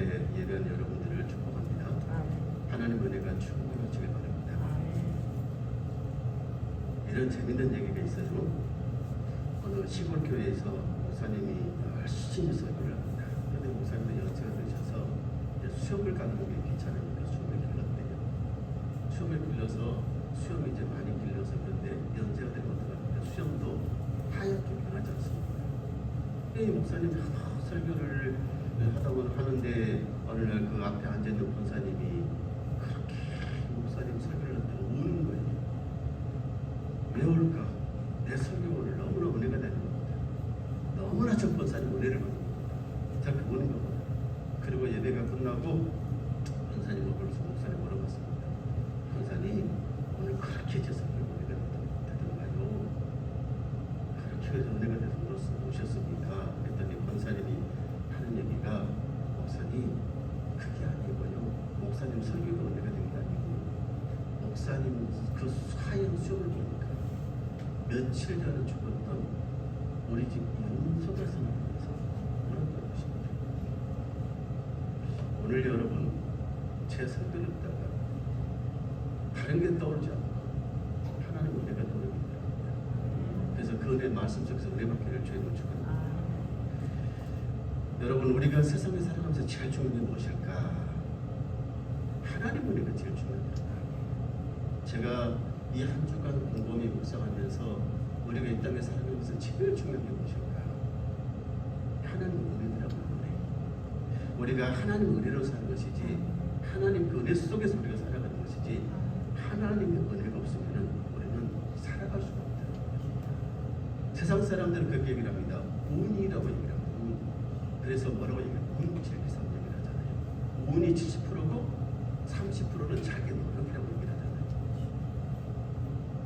가운데 예배한 여러분들을 축복합니다. 하나님 은혜가 충만하시길 바랍니다. 이런 재밌는 얘기가 있어요. 어느 시골 교회에서 목사님이 열심히 설교를 합니다. 그런데 목사님이 연세가 드셔서 수염을 가는 게 귀찮으니까 수염을 길렀대요. 수염을 길러서 수염이 이제 많이 길러서 그런데 연세가 되면 어떡합니까? 수염도 하얗게 변하지 않습니까? 이 목사님 설교를 하는데 어느 날 그 앞에 앉아있는 권사님이 그렇게 목사님 설교를 듣고 우는 거예요. 왜 울까? 내 설교가 오늘 너무나 은혜가 되는 겁니다. 너무나 저 권사님 은혜를 받는 겁니다. 자꾸 우는 겁니다. 그리고 예배가 끝나고 권사님을 불러서 목사님 물어봤습니다. 권사님 오늘 그렇게 제 설교가 은혜가 되던가요? 그렇게 해서 은혜가 돼서 오셨습니까? 그랬더니 권사님이 하는 얘기가 목사님 그게 아니고요. 목사님 설교가 은혜가 된 게 아니고 목사님 그 하얀 수염을 보니까 며칠 전에 죽었던 우리 집 윤석열 선생님께서 그런 것입니다. 오늘 여러분 제 설교를 듣다가 다른 게 떠오르지 않고 하나님 은혜가 떠오르기 때문입니다. 그래서 그 은혜 말씀 속에서 은혜 받기를 주님을 축원합니다. 여러분 우리가 세상에 살아가면서 제일 중요한 게 무엇일까? 하나님 은혜가 제일 중요합니다. 제가 이 한 주간 곰곰이 묵상하면서 우리가 이 땅에 살아가면서 제일 중요한 게 무엇일까? 하나님 은혜라고 하네. 우리가 하나님 은혜로 사는 것이지 하나님 그 은혜 속에서 우리가 살아가는 것이지 하나님의 은혜가 없으면 우리는 살아갈 수가 없다. 세상 사람들은 그렇게 얘기를 합니다. 운이라고 얘기를 합니다. 운. 그래서 뭐라고 얘기해요? 운칠기삼 얘기를 하잖아요. 운이 70%고 30%는 자기 노력이라고 얘기를 하잖아요.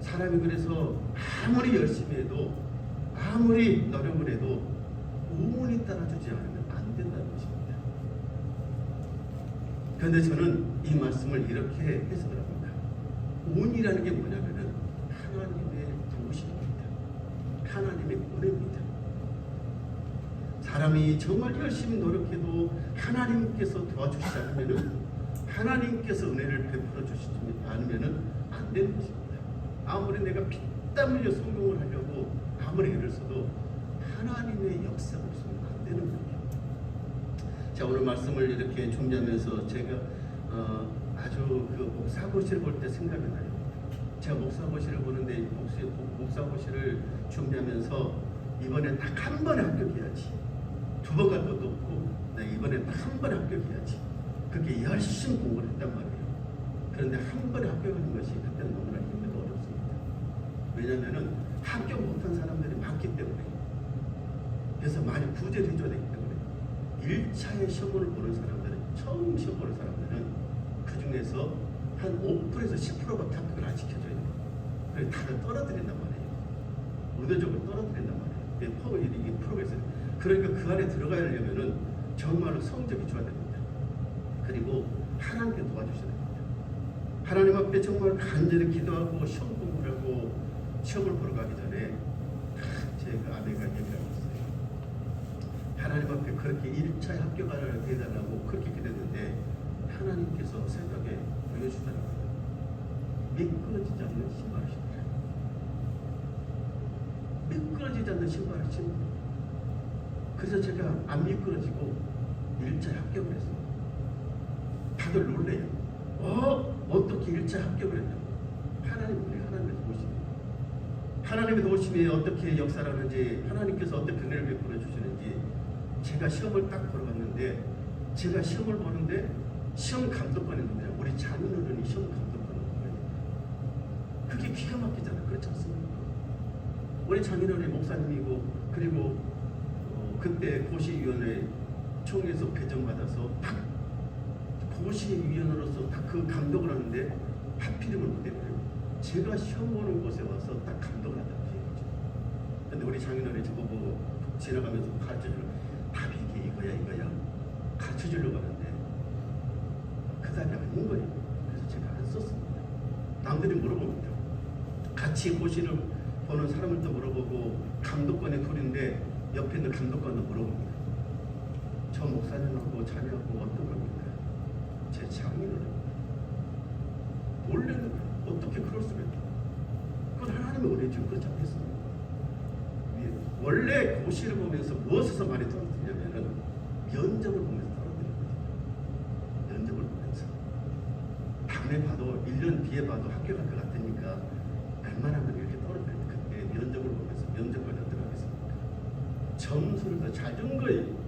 사람이 그래서 아무리 열심히 해도 아무리 노력을 해도 운이 따라주지 않으면 안 된다는 것입니다. 그런데 저는 이 말씀을 이렇게 해석을 합니다. 운이라는 게 뭐냐면은 하나님의 도우심입니다. 하나님의 은혜입니다. 사람이 정말 열심히 노력해도 하나님께서 도와주시지 않으면은 하나님께서 은혜를 베풀어 주시지 않으면은 안 되는 것입니다. 아무리 내가 피땀 흘려 성공을 하려고 아무리 애를 써도 하나님의 역사가 없으면 안 되는 거예요. 자, 오늘 말씀을 이렇게 준비하면서 제가 아주 그 목사고시를 볼 때 생각이 나요. 제가 목사고시를 보는데 목사고시를 준비하면서 이번에 딱 한 번에 합격해야지. 두 번 갈 것도 없고 나 이번에 딱 한 번에 합격해야지. 그렇게 열심히 공부를 했단 말이에요. 그런데 한 번에 합격하는 것이 그때는 너무나 힘들고 어렵습니다. 왜냐하면 합격 못한 사람들이 많기 때문에. 그래서 많이 구제를 해줘야 되기 때문에 1차의 시험을 보는 사람들은 처음 시험 보는 사람들은 그 중에서 한 5%에서 10%밖에 합격을 안 시켜줘요. 그래서 다들 떨어뜨린단 말이에요. 의도적으로 떨어뜨린단 말이에요. 이게 프로가 있어요. 그러니까 그 안에 들어가려면은 정말로 성적이 좋아야 됩니다. 그리고 하나님께 도와주셔야 됩니다. 하나님 앞에 정말 간절히 기도하고 시험 공부를 하고 시험을 보러 가기 전에 제가 아내가 얘기하고 있어요. 하나님 앞에 그렇게 1차에 합격하라고 해달라고 그렇게 기도했는데 하나님께서 새벽에 보여주더라고요. 미끄러지지 않는 신발을 신으라. 미끄러지지 않는 신발을 신으라. 그래서 제가 안 미끄러지고 1차에 합격을 했어요. 다들 놀래요. 어떻게 1차 합격을 했냐고. 하나님의 도우심이. 하나님의 도우심이 어떻게 역사를 하는지, 하나님께서 어떻게 은혜를 베풀어 주시는지, 제가 시험을 딱 보러 갔는데, 제가 시험을 보는데, 시험 감독관이 누구냐? 우리 장인어른이 시험 감독관이 누구냐? 그게 기가 막히잖아요. 그렇지 않습니까? 우리 장인어른이 목사님이고, 그리고 그때 고시위원회 총회에서 배정받아서 딱 고시위원으로서 딱 그 감독을 하는데 하필이면 못했고요. 제가 시험 보는 곳에 와서 딱 감독을 한다고 얘기했죠. 근데 우리 장인어른이 저보고 지나가면서 가르쳐주려고 답이 이게 이거야 가르쳐주려고 하는데 그 답이 아닌 거예요. 그래서 제가 안 썼습니다. 남들이 물어봅니다. 같이 고시를 보는 사람들도 물어보고 감독관의 둘인데 옆에 있는 감독관도 물어봅니다. 저 목사님 집사람하고 자녀하고 어떤 겁니까? 제 장인어른. 원래는 어떻게 그럴 수가 있나? 그건 하나님의 은혜죠. 그렇지 않겠습니까? 원래 고시를 보면서 무엇에서 많이 떨어뜨리냐면은 면접을 보면서 떨어뜨리거든요. 면접을 보면서 다음에 봐도 1년 뒤에 봐도 합격할 것 같으니까 웬만하면 이렇게 떨어뜨릴 때 그때 면접을 보면서 면접관이 어떻게 하겠습니까? 점수를 더 잘 준 거예요.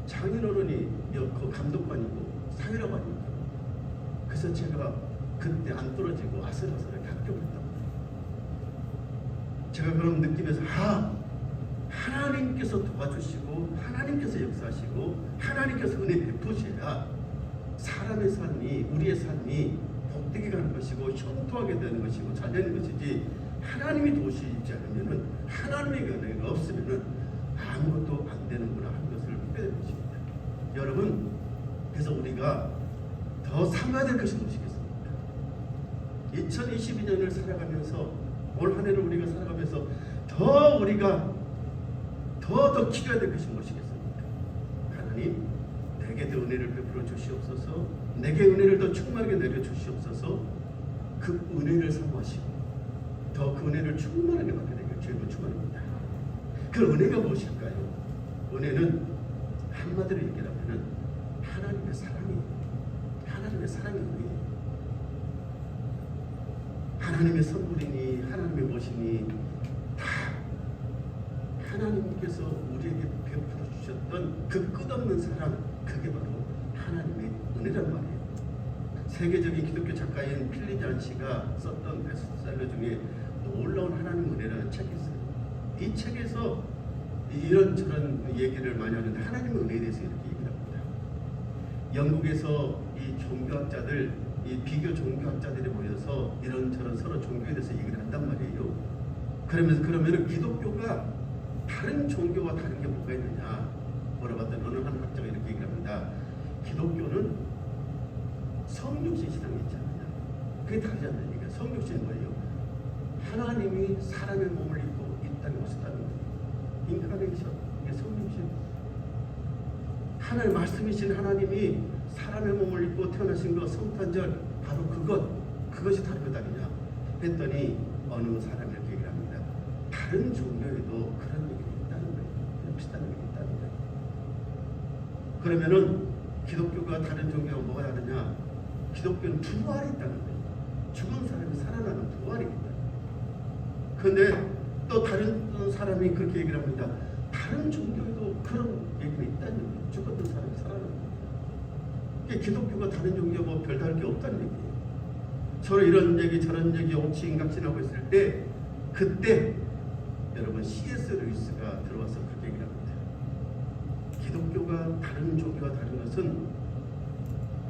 장인어른이 그 감독관이고 사회라고 하니까. 그래서 제가 그때 안 떨어지고 아슬아슬하게 합격을 했다고. 제가 그런 느낌에서 하나님께서 도와주시고 하나님께서 역사하시고 하나님께서 은혜 베푸셔야 사람의 삶이 우리의 삶이 복되게 가는 것이고 형통하게 되는 것이고 잘 되는 것이지 하나님이 도우시지 않으면은 하나님의 은혜가 없으면은 아무것도 안 되는구나 하는 것을 깨닫게 되는 것입니다. 여러분, 그래서 우리가 더 삼아야 될 것이 무엇이겠습니까? 2022년을 살아가면서 올 한 해를 우리가 살아가면서 더 우리가 더 기도해야 될 것이 무엇이겠습니까? 하나님, 내게 더 은혜를 베풀어 주시옵소서. 내게 은혜를 더 충만하게 내려 주시옵소서. 그 은혜를 사모하시고 더 그 은혜를 충만하게 받게 되길 주님을 축원합니다. 그 은혜가 무엇일까요? 은혜는 한마디로 얘기하면은 하나님의 사랑이에요. 하나님의 사랑이 은혜예요. 하나님의 선물이니 하나님의 것이니 다 하나님께서 우리에게 베풀어 주셨던 그 끝없는 사랑, 그게 바로 하나님의 은혜란 말이에요. 세계적인 기독교 작가인 필리잔 씨가 썼던 베스트셀러 중에 놀라운 하나님 은혜라는 책이 있어요. 이 책에서 이런저런 얘기를 많이 하는데 하나님의 은혜에 대해서 이렇게 얘기를 합니다. 영국에서 이 종교학자들, 이 비교 종교학자들이 모여서 이런저런 서로 종교에 대해서 얘기를 한단 말이에요. 그러면 기독교가 다른 종교와 다른 게 뭐가 있느냐 물어봤더니 어느 한 학자가 이렇게 얘기를 합니다. 기독교는 성육신 신앙이 있지 않느냐. 그게 다르지 않느냐. 그러니까 성육신은 뭐예요? 하나님이 사람의 몸을 입고 이 땅에 오셨다는 거예요. 인카네이션, 이게 성육신. 하나님 말씀이신 하나님이 사람의 몸을 입고 태어나신 것, 성탄절, 바로 그것이 다른 것 아니냐 했더니 어느 사람이 이렇게 얘기를 합니다. 다른 종교에도 그런 얘기가 있다는 거예요. 비슷한 얘기가 있다는 거예요. 그러면은 기독교가 다른 종교와 뭐가 다르냐? 기독교는 부활이 있다는 거예요. 죽은 사람이 살아나는 부활이 있다. 그런데 또 다른 사람이 그렇게 얘기를 합니다. 다른 종교에도 그런 얘기가 있다는 거예요. 죽었던 사람이 살아나는 거예요. 기독교가 다른 종교와 뭐 별다른 게 없다는 얘기예요. 서로 이런 얘기 저런 얘기 옥신각신하고 있을 때 그때 여러분 C.S. 루이스가 들어와서 그렇게 얘기를 합니다. 기독교가 다른 종교와 다른 것은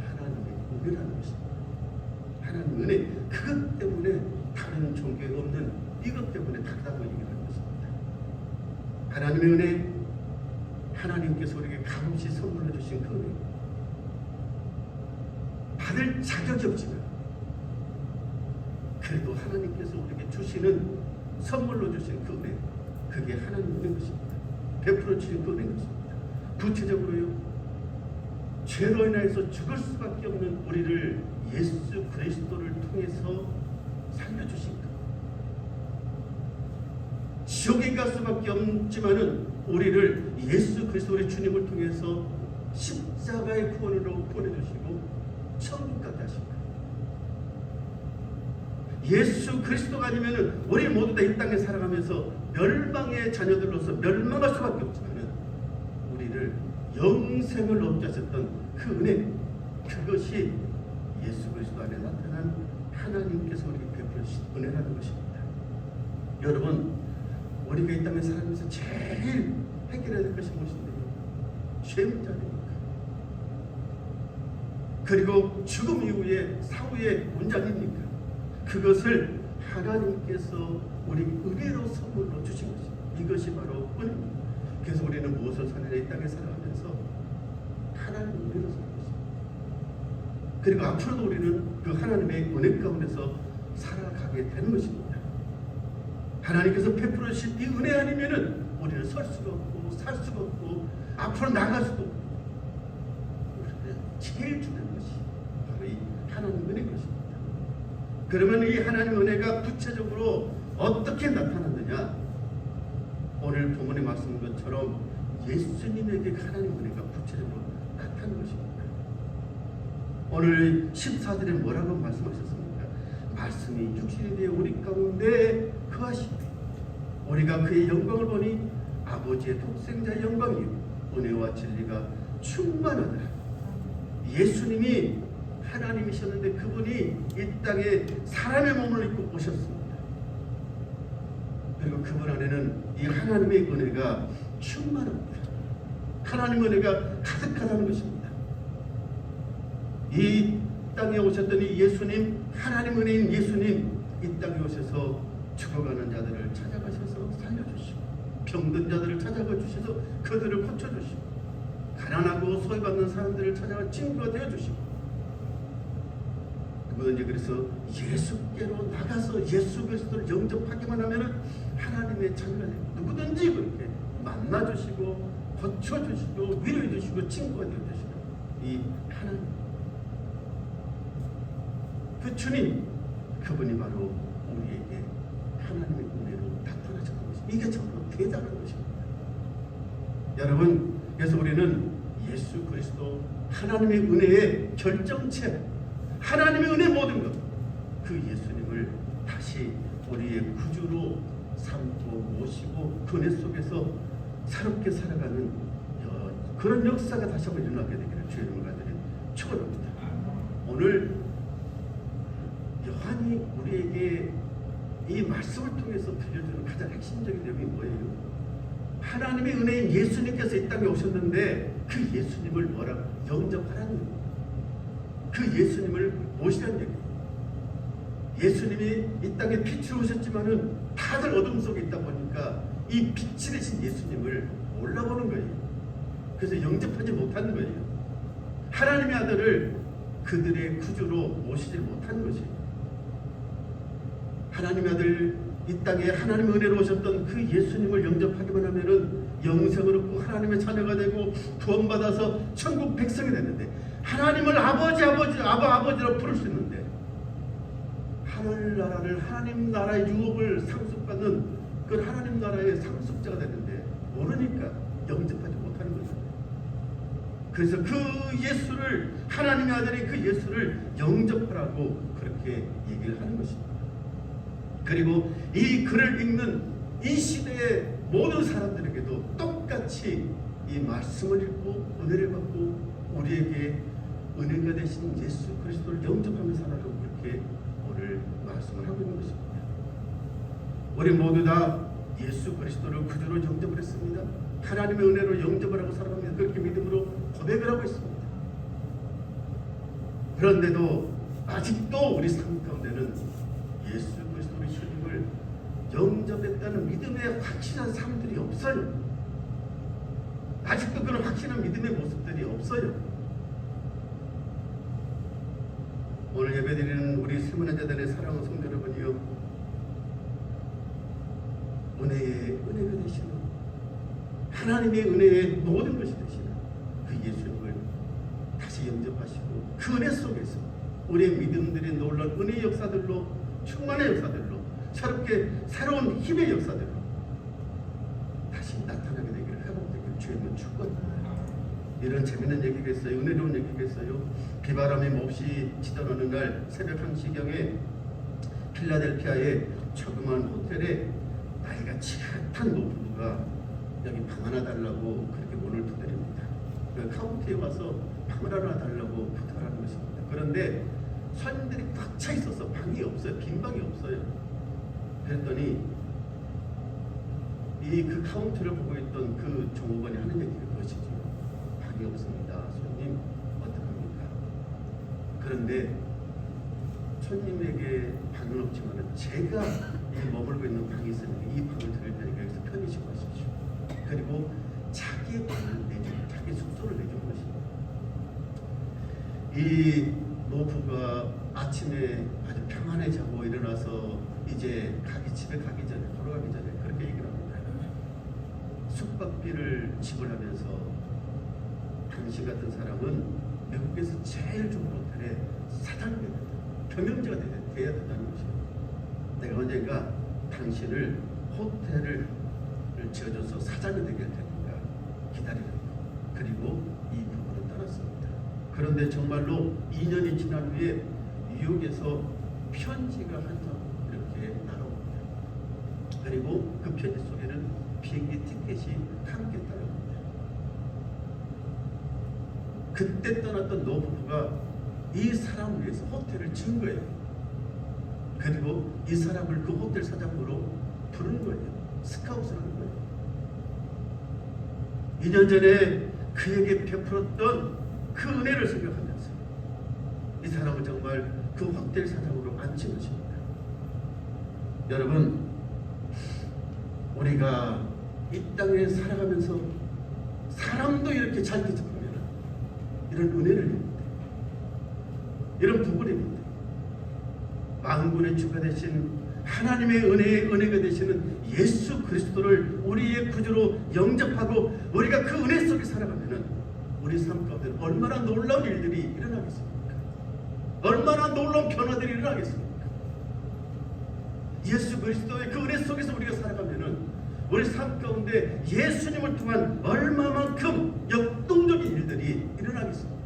하나님의 은혜라는 것입니다. 하나님의 은혜, 그것 때문에 다른 종교에 없는 이것 때문에 다르다고 얘기를 하는 것입니다. 하나님의 은혜, 하나님께서 우리에게 값없이 선물로 주신 그 은혜, 받을 자격이 없지만 그래도 하나님께서 우리에게 주시는 선물로 주신 그 은혜, 그게 하나님의 은혜인 것입니다. 베풀어 주신 그 은혜인 것입니다. 구체적으로요, 죄로 인하여서 죽을 수밖에 없는 우리를 예수 그리스도를 통해서 살려주신 것, 지옥에 갈 수밖에 없지만은 우리를 예수 그리스도 우리 주님을 통해서 십자가의 구원으로 보내주시고 천국까지 하신 것. 예수 그리스도가 아니면은 우리 모두 다 이 땅에 살아가면서 멸망의 자녀들로서 멸망할 수밖에 없지만은 우리를 영생을 얻게 하셨던 그 은혜, 그것이 예수 그리스도 안에 나타난 하나님께서 우리에게 베풀어 주신 은혜라는 것입니다. 여러분, 우리가 이 땅에 살아가면서 제일 해결해야 될 것이 무엇인데요? 죄 문제 아닙니까? 그리고 죽음 이후에 사후의 문제 아닙니까? 그것을 하나님께서 우리 은혜로 선물로 주신 것입니다. 이것이 바로 은혜입니다. 그래서 우리는 무엇을 사느냐, 이 땅에 살아가면서 하나님의 은혜로 사는 것입니다. 그리고 앞으로도 우리는 그 하나님의 은혜 가운데서 살아가게 되는 것입니다. 하나님께서 베풀어 주신 이 은혜 아니면은 우리는 설 수가 없고 없고 살 수가 없고 앞으로 나갈 수도 없고 우리가 제일 중요한 것이 바로 이 하나님 은혜인 것입니다. 그러면 이 하나님 은혜가 구체적으로 어떻게 나타났느냐? 오늘 본문의 말씀 것처럼 예수님에게 하나님 은혜가 구체적으로 나타난 것입니다. 오늘 14절에 뭐라고 말씀하셨습니까? 말씀이 육신이 되어 우리 가운데 거하시니 우리가 그의 영광을 보니 아버지의 독생자의 영광이요 은혜와 진리가 충만하더라. 예수님이 하나님이셨는데 그분이 이 땅에 사람의 몸을 입고 오셨습니다. 그리고 그분 안에는 이 하나님의 은혜가 충만합니다. 하나님의 은혜가 가득하다는 것입니다. 이 땅에 오셨던 이 예수님, 하나님 은혜인 예수님, 이 땅에 오셔서 죽어가는 자들을 찾아가셔서 살려주시고 병든 자들을 찾아가 주셔서 그들을 고쳐주시고 가난하고 소외받는 사람들을 찾아가 친구가 되어주시고 누구든지 그래서 예수께로 나가서 예수 그리스도를 영접하기만 하면은 하나님의 자녀가 되고 누구든지 그렇게 만나주시고 고쳐주시고 위로해주시고 친구가 되어주시고 이 하나님 그 주님 그분이 바로 우리에게 하나님의 은혜로 나타나셨던 것입니다. 이게 정말 대단한 것입니다. 여러분 그래서 우리는 예수 그리스도 하나님의 은혜의 결정체 하나님의 은혜 모든 것 그 예수님을 다시 우리의 구주로 삼고 모시고 그 은혜 속에서 새롭게 살아가는 그런 역사가 다시 한번 일어나게 되기를 주의 이름으로 간절히 축원합니다. 오늘 요한이 우리에게 이 말씀을 통해서 들려주는 가장 핵심적인 내용이 뭐예요? 하나님의 은혜인 예수님께서 이 땅에 오셨는데 그 예수님을 뭐라고 영접하라는 거예요. 그 예수님을 모시라는 얘기예요. 예수님이 이 땅에 빛으로 오셨지만은 다들 어둠 속에 있다 보니까 이 빛이 되신 예수님을 몰라보는 거예요. 그래서 영접하지 못하는 거예요. 하나님의 아들을 그들의 구주로 모시지 못하는 것이에요. 하나님의 아들 이 땅에 하나님의 은혜로 오셨던 그 예수님을 영접하기만 하면은 영생을 얻고 하나님의 자녀가 되고 구원받아서 천국 백성이 됐는데 하나님을 아버지로 부를 수 있는데 하늘나라를 하나님 나라의 유업을 상속받는 그 하나님 나라의 상속자가 됐는데 모르니까 영접하지 못하는 거죠. 그래서 그 예수를 하나님의 아들이 그 예수를 영접하라고 그렇게 얘기를 하는 것입니다. 그리고 이 글을 읽는 이 시대의 모든 사람들에게도 똑같이 이 말씀을 읽고 은혜를 받고 우리에게 은혜가 되신 예수 그리스도를 영접하며 살아라고 그렇게 오늘 말씀을 하고 있는 것입니다. 우리 모두 다 예수 그리스도를 구주로 영접을 했습니다. 하나님의 은혜로 영접을 하고 살아갑니다. 그렇게 믿음으로 고백을 하고 있습니다. 그런데도 아직도 우리 삶 가운데는 예수 그리스도의 주님을 영접했다는 믿음의 확실한 삶들이 없어요. 아직도 그런 확실한 믿음의 모습들이 없어요. 오늘 예배드리는 우리 세문화자들의 사랑하는 성도 여러분이요, 은혜가 되시는 하나님의 은혜의 모든 것이 되시는 그 예수님을 다시 영접하시고 그 은혜 속에서 우리의 믿음들이 놀라운 은혜의 역사들로 충만의 역사들로 새로운 힘의 역사들로 다시 나타나게 되기를 회복되기를 주님은 축원합니다. 이런 재밌는 얘기가 있어요. 은혜로운 얘기가 있어요. 비바람이 몹시 치던 어느 날 새벽 1시경에 필라델피아의 조그만 호텔에 나이가 치긋한 노부부가 여기 방 하나 달라고 그렇게 문을 두드립니다. 그 카운터에 와서 방을 하나 달라고 부탁을 하는 것입니다. 그런데 손님들이 꽉 차 있어서 방이 없어요. 빈 방이 없어요. 그랬더니 그 카운터를 보고 있던 그 종업원이 하는 얘기가 그것이죠. 방이 없습니다. 손님 어떡합니까? 그런데 손님에게 방은 없지만 제가 머물고 있는 방이 있으니까 이 방을 드릴 테니까 여기서 편히 쉬고 하십시오. 그리고 자기의 방을 내주고 자기 숙소를 내주는 것입니다. 이 노부가 아침에 아주 평안해 자고 일어나서 이제 집에 가기 전에 돌아가기 전에 그렇게 얘기를 합니다. 숙박비를 지불하면서 당신 같은 사람은 미국에서 제일 좋은 호텔에 사장이 돼야 된다. 경영자가 돼야 된다는 것이에요. 내가 언젠가 당신을 호텔을 지어줘서 사장이 되게 할 테니까 기다리라. 그리고 이 부부는 떠났습니다. 그런데 정말로 2년이 지난 후에 뉴욕에서 편지가 한 통 이렇게 날아옵니다. 그리고 그 편지 속에는 비행기 티켓이 함께 따라옵니다. 그때 떠났던 노부부가 이 사람을 위해서 호텔을 지은 거예요. 그리고 이 사람을 그 호텔 사장으로 부른 거예요. 스카웃을 한 거예요. 2년 전에 그에게 베풀었던 그 은혜를 생각하면서 이 사람은 정말 그 호텔 사장으로 앉힌 것입니다. 여러분, 우리가 이 땅에 살아가면서 사람도 이렇게 잘 기적하면 이런 은혜를 입는데, 이런 부분을 입는데, 만군의 주가 되신 하나님의 은혜가 되시는 예수 그리스도를 우리의 구주로 영접하고 우리가 그 은혜 속에 살아가면은 우리 삶 가운데 얼마나 놀라운 일들이 일어나겠습니까? 얼마나 놀라운 변화들이 일어나겠습니까? 예수 그리스도의 그 은혜 속에서 우리가 살아가면은 우리 삶 가운데 예수님을 통한 얼마만큼 역동적인 일들이 일어나겠습니까?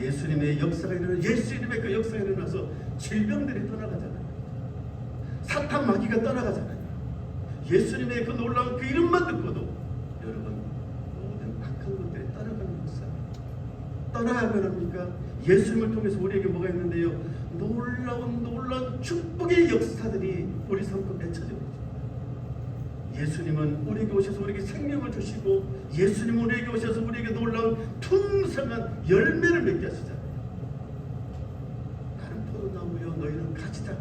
예수님의 역사가 예수님의 그 역사가 일어나서 질병들이 떠나가잖아요. 사탄 마귀가 떠나가잖아요. 예수님의 그 놀라운 그 이름만 듣고도 여러분 모든 악한 것들이 떠나가는 역사. 떠나야만 합니까? 예수님을 통해서 우리에게 뭐가 있는데요? 놀라운 축복의 역사들이 우리 삶 가운데 맺혀져 있죠. 예수님은 우리에게 오셔서 우리에게 생명을 주시고, 예수님은 우리에게 오셔서 우리에게 놀라운 풍성한 열매를 맺게 하시잖아요. 나는 포도나무여 너희는 가지다.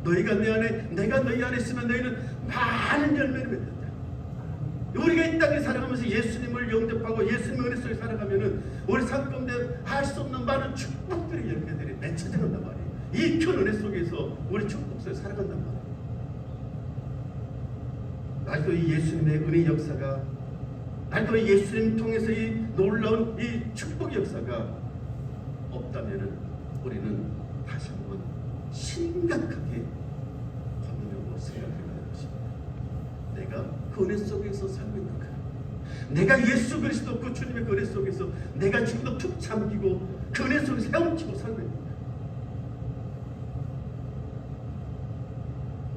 너희가 내 안에, 내가 너희 안에 있으면 너희는 많은 열매를 맺는다. 우리가 이 땅에 살아가면서 예수님을 영접하고 예수님의 은혜 속에 살아가면은 우리 삶 가운데 할 수 없는 많은 축복들의 열매들이 맺혀져 간단 말이에요. 이 큰 은혜 속에서 우리 축복 속에 살아간단 말이에요. 아직도 이 예수님의 은혜 역사가, 아직도 이 예수님 통해서 이 놀라운 이 축복 역사가 없다면은 우리는 다시 한번 심각하게 고민하고 생각해야 하는 것입니다. 내가 그 은혜 속에서 살고 있는가? 내가 예수 그리스도 그 주님의 그 은혜 속에서 내가 지금도 푹 잠기고 그 은혜 속에서 헤엄치고 살고 있는가?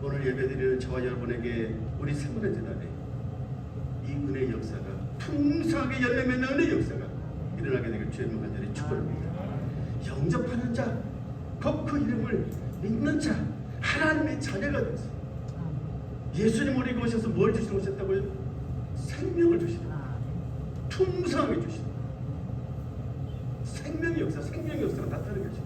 오늘 예배드리는 저와 여러분에게 우리 세문의 재단에 이 은혜의 역사가 풍성하게 열매 맺는 은혜의 역사가 일어나게 되길 주의 간절히 축원합니다. 영접하는 자, 곧 그 이름을 믿는 자, 하나님의 자녀가 되서 예수님 우리에게 오셔서 뭘 주시러 오셨다고요? 생명을 주시다. 풍성하게 주시다. 생명의 역사가 나타나게 하시다.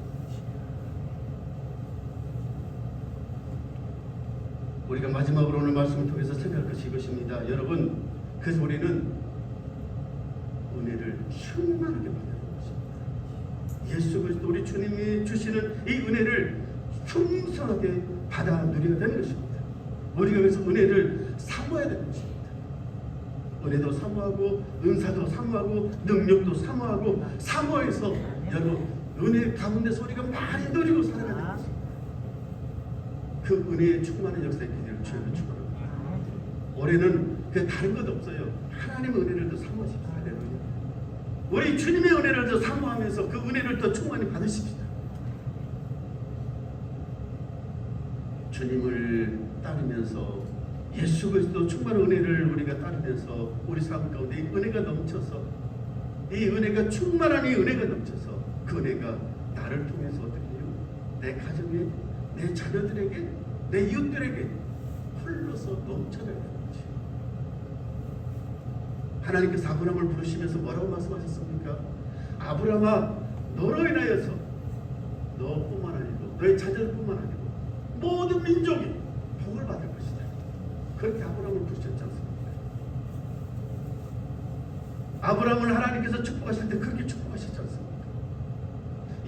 우리가 마지막으로 오늘 말씀을 통해서 생각할 것이 이것입니다. 여러분, 그래서 우리는 은혜를 충만하게 받는 것입니다. 예수 그리스도 우리 주님이 주시는 이 은혜를 풍성하게 받아 누려야 되는 것입니다. 우리가 그래서 은혜를 사모해야 되는 것입니다. 은혜도 사모하고 은사도 사모하고 능력도 사모하고 사모해서 여러분 은혜 가운데서 우리가 많이 누리고 살아가야 되는 것입니다. 그 은혜의 충만한 역사의 기회를 주여서 축원합니다. 올해는 그 다른 것 없어요. 하나님의 은혜를 더 사모하십시오. 할렐루야. 우리 주님의 은혜를 더 사모하면서 그 은혜를 더 충만히 받으십시다. 주님을 따르면서 예수 그리스도 충만한 은혜를 우리가 따르면서 우리 삶 가운데 이 은혜가 넘쳐서, 이 은혜가 충만한 이 은혜가 넘쳐서 그 은혜가 나를 통해서 어떻게 해요? 내 가정에, 내 자녀들에게, 내 이웃들에게 흘러서 넘쳐나게 되는 거지. 하나님께서 아브라함을 부르시면서 뭐라고 말씀하셨습니까? 아브라함아, 너로 인하여서 너뿐만 아니고 너의 자녀들뿐만 아니고 모든 민족이 복을 받을 것이다. 그렇게 아브라함을 부르셨지 않습니까? 아브라함을 하나님께서 축복하실 때 그렇게 축복하셨지 않습니까?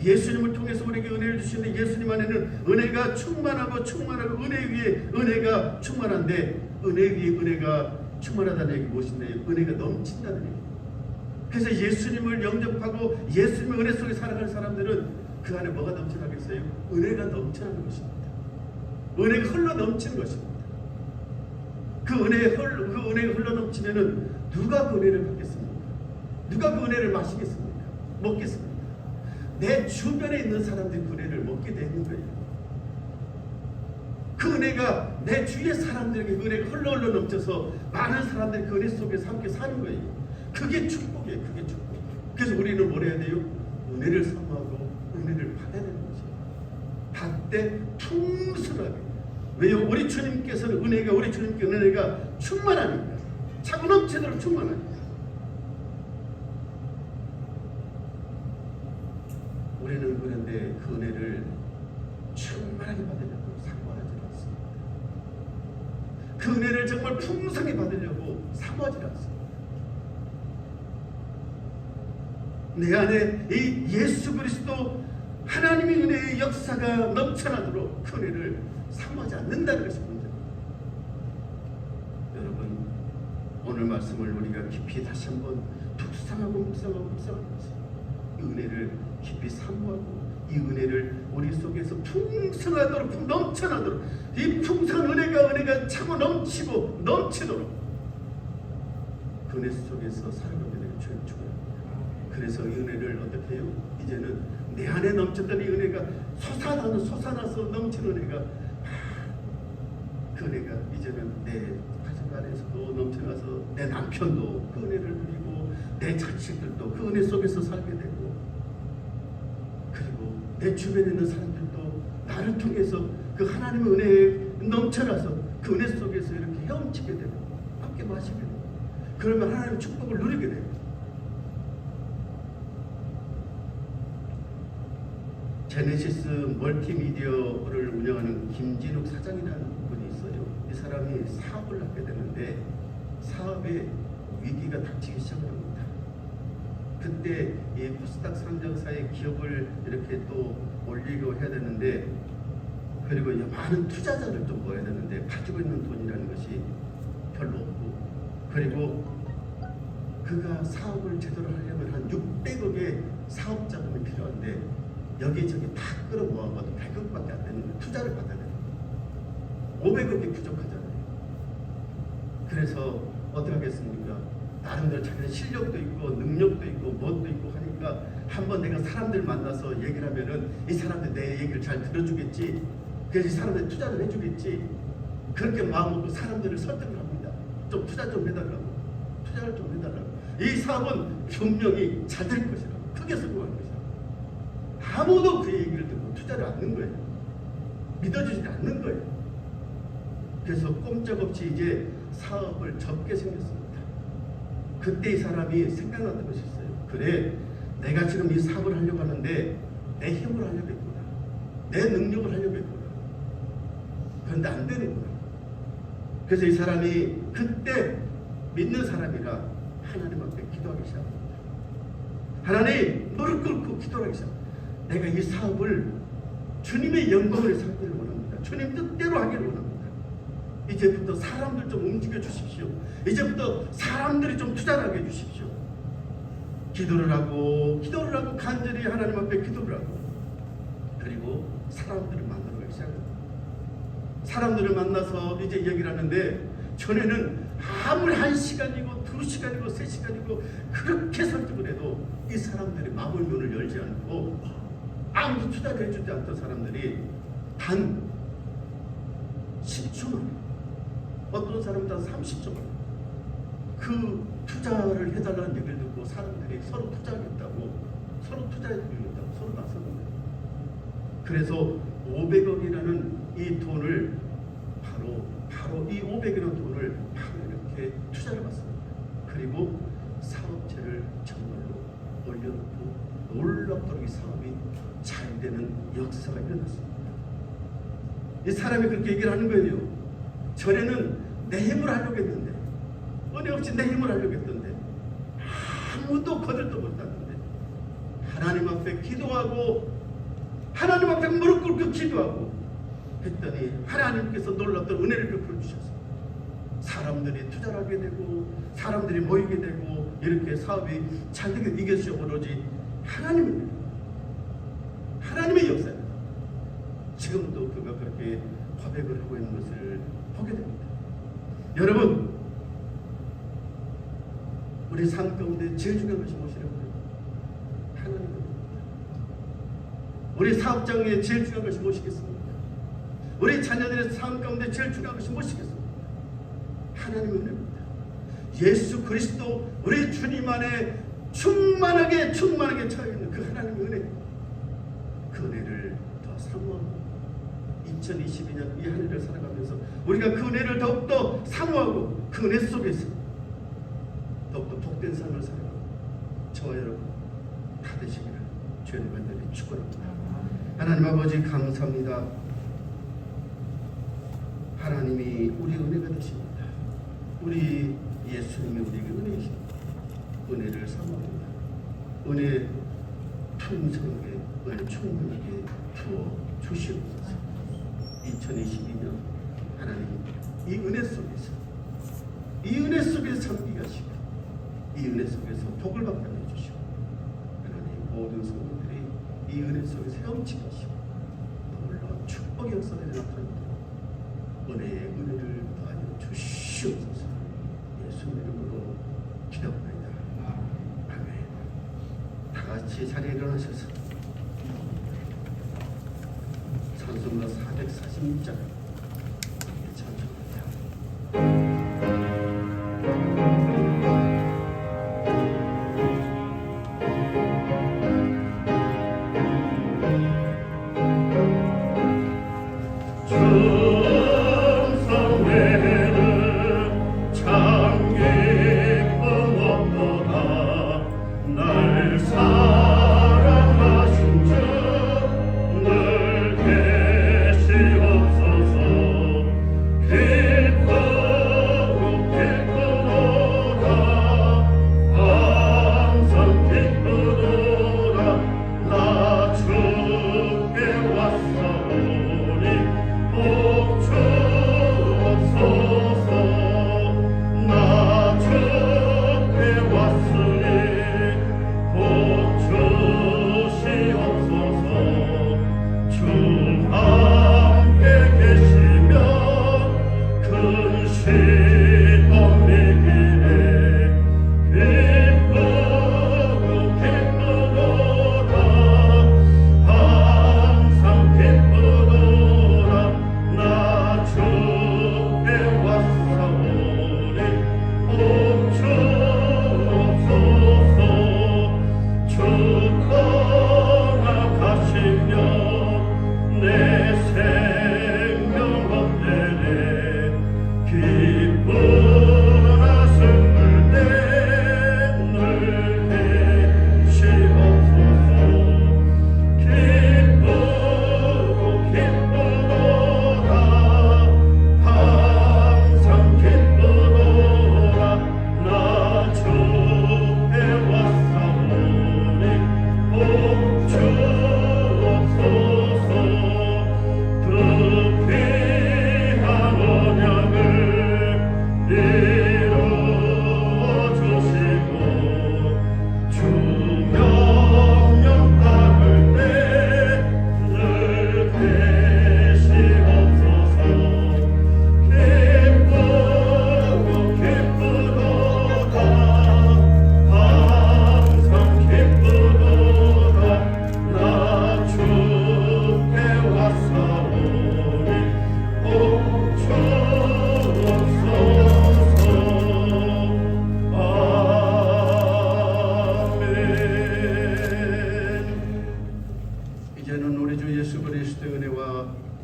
예수님을 통해서 우리에게 은혜를 주시는데 예수님 안에는 은혜가 충만하고 은혜 위에 은혜가 충만한데 은혜 위에 은혜가 충만하다는 얘기 무엇인데요? 은혜가 넘친다는 얘기. 그래서 예수님을 영접하고 예수님의 은혜 속에 살아가는 사람들은 그 안에 뭐가 넘쳐나겠어요? 은혜가 넘쳐나는 것입니다. 은혜가 흘러 넘치는 것입니다. 그 은혜가 흘러 넘치면은 누가 그 은혜를 받겠습니까? 누가 그 은혜를 마시겠습니까? 먹겠습니까? 내 주변에 있는 사람들이 그 은혜를 먹게 되는 거예요. 그 은혜가 내 주위의 사람들에게 그 은혜가 흘러 넘쳐서 많은 사람들이 그 은혜 속에서 함께 사는 거예요. 그게 축복이에요. 그게 축복. 그래서 우리는 뭘 해야 돼요? 은혜를 사모하고 은혜를 받아야 되는 거죠. 받되 풍성하게. 왜요? 우리 주님께서는 우리 주님께 은혜가 충만하니까. 차고 넘치도록 충만하니까. 우리는 그런데 그 은혜를 충만하게 받으려고 사모하지 않습니다. 그 은혜를 정말 풍성히 받으려고 사모하지 않습니다. 내 안에 이 예수 그리스도 하나님의 은혜의 역사가 넘쳐나도록 그 은혜를 사모하지 않는다는 것이 문제입니다. 여러분, 오늘 말씀을 우리가 깊이 다시 한번 묵상하고 이 은혜를 깊이 사모하고 이 은혜를 우리 속에서 풍성하도록 넘쳐나도록 이 풍성한 은혜가 차고 넘치고 넘치도록 그 은혜 속에서 살아가게 되는 주님 축원합니다. 그래서 이 은혜를 어떻게 해요? 이제는 내 안에 넘쳤던 이 은혜가 솟아나서 넘치는 은혜가 그 은혜가 이제는 내 가정 안에서도 넘쳐나서 내 남편도 그 은혜를 누리고 내 자식들도 그 은혜 속에서 살게 되고 그리고 내 주변에 있는 사람들도 나를 통해서 그 하나님의 은혜에 넘쳐나서 그 은혜 속에서 이렇게 헤엄치게 되고 함께 마시게 되고 그러면 하나님의 축복을 누리게 되고 제네시스 멀티미디어를 운영하는 김진욱 사장이라는 분이 있어요. 이 사람이 사업을 하게 되는데 사업에 위기가 닥치기 시작합니다. 그때 이 코스닥 상장사의 기업을 이렇게 또 올리고 해야 되는데 그리고 많은 투자자를 좀 모아야 되는데 가지고 있는 돈이라는 것이 별로 없고 그리고 그가 사업을 제대로 하려면 한 600억의 사업 자금이 필요한데 여기저기 다 끌어모아봐도 100억밖에 안 되는 거예요. 투자를 받아야 돼요. 500억이 부족하잖아요. 그래서 어떻게 하겠습니까? 나름대로 자기의 실력도 있고 능력도 있고 뭣도 있고 하니까 한번 내가 사람들 만나서 얘기를 하면은 이 사람들 내 얘기를 잘 들어주겠지. 그래서 이 사람들 투자를 해주겠지. 그렇게 마음먹고 사람들을 설득을 합니다. 좀 투자 좀 해달라고. 투자를 좀 해달라고. 이 사업은 분명히 잘 될 것이라고. 크게 성공할 것이라고. 아무도 그 얘기를 듣고 투자를 않는 거예요. 믿어주지 않는 거예요. 그래서 꼼짝없이 이제 사업을 접게 생겼습니다. 그때 이 사람이 생각났던 것이 있어요. 그래, 내가 지금 이 사업을 하려고 하는데 내 힘으로 하려고 했구나. 내 능력을 하려고 했구나. 그런데 안 되는구나. 그래서 이 사람이 그때 믿는 사람이라 하나님 앞에 기도하기 시작합니다. 하나님, 무릎 꿇고 기도하기 시작합니다. 내가 이 사업을 주님의 영광을 삼기를 원합니다. 주님 뜻대로 하기를 원합니다. 이제부터 사람들 좀 움직여 주십시오. 이제부터 사람들이 좀 투자를 하게 해주십시오. 기도를 하고 간절히 하나님 앞에 기도를 하고 그리고 사람들을 만나러 가기 시작합니다. 사람들을 만나서 이제 얘기를 하는데 전에는 아무리 1시간이고 2시간이고 3시간이고 그렇게 설득을 해도 이 사람들이 마음의 문을 열지 않고 아무도 투자를 해주지 않던 사람들이 단 10초만 어떤 사람은 단 30초만 그 투자를 해달라는 얘기를 듣고 사람들이 서로 투자하겠다고 서로 투자해주겠다고 서로 나서는 거예요. 그래서 500억이라는 이 돈을 바로 이 500억이라는 돈을 바로 이렇게 투자를 받습니다. 그리고 사업체를 정말로 올려놓고 놀랍도록 이 사업이 잘 되는 역사가 일어났습니다. 이 사람이 그렇게 얘기를 하는 거예요. 전에는 내 힘으로 하려고 했는데 은혜 없이 내 힘으로 하려고 했던데 아무도 거들떠 못하는데 하나님 앞에 기도하고 하나님 앞에 무릎 꿇고 기도하고 했더니 하나님께서 놀랍던 은혜를 베풀어 주셔서 사람들이 투자를 하게 되고 사람들이 모이게 되고 이렇게 사업이 잘 되게 이것이 오로지 하나님입니다. 하나님의 역사입니다. 지금도 그가 그렇게 고백을 하고 있는 것을 보게 됩니다. 여러분, 우리 삶 가운데 제일 중요한 것이 무엇이라고요? 하나님입니다. 우리 사업장에 제일 중요한 것이 무엇이겠습니까? 우리 자녀들의 삶 가운데 제일 중요한 것이 무엇이겠습니까? 하나님의 은혜입니다. 예수 그리스도 우리 주님 안에 충만하게 차여있는 그 하나님의 은혜, 그 은혜를 더 사모하고 2022년 이 한 해를 살아가면서 우리가 그 은혜를 더욱더 사모하고 그 은혜 속에서 더욱더 복된 삶을 살아가고 저와 여러분 다 되시기를 주님 간절히 축원합니다. 하나님 아버지 감사합니다. 하나님이 우리 은혜가 되십니다. 우리 예수님이 우리에게 은혜이십니다. 은혜를 사모합니다. 은혜 풍성하게, 은혜 충분하게 부어 주시옵소서. 2022년 하나님 이 은혜 속에서 참기가 하시고 이 은혜 속에서 복을 받게 해주시고 하나님 모든 성도들이 이 은혜 속에서 헤엄치게 하시고 놀라운 축복의 역사들이 나타나도록 은혜의 은혜를 더하여 주시옵소서. 예수님 이름으로 기도합니다. 아멘. 다 같이 자리에 일어나셔서 찬송가 446장 찬송합니다.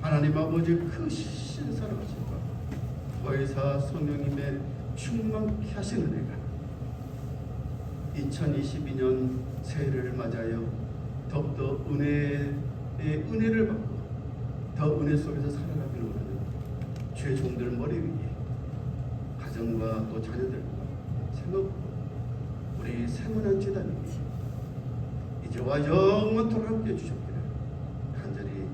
하나님 아버지 크신 사랑하심과 보혜사 성령님의 충만케 하신 은혜가 2022년 새해를 맞아요 더욱더 은혜를 받고 더 은혜 속에서 살아가기를 원하는 주의 종들 머리 위에 가정과 또 자녀들과 생업과 우리 세문안 재단이 이제와 영원토록 함께 해주셨기를 간절히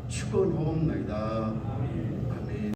축원하옵나이다.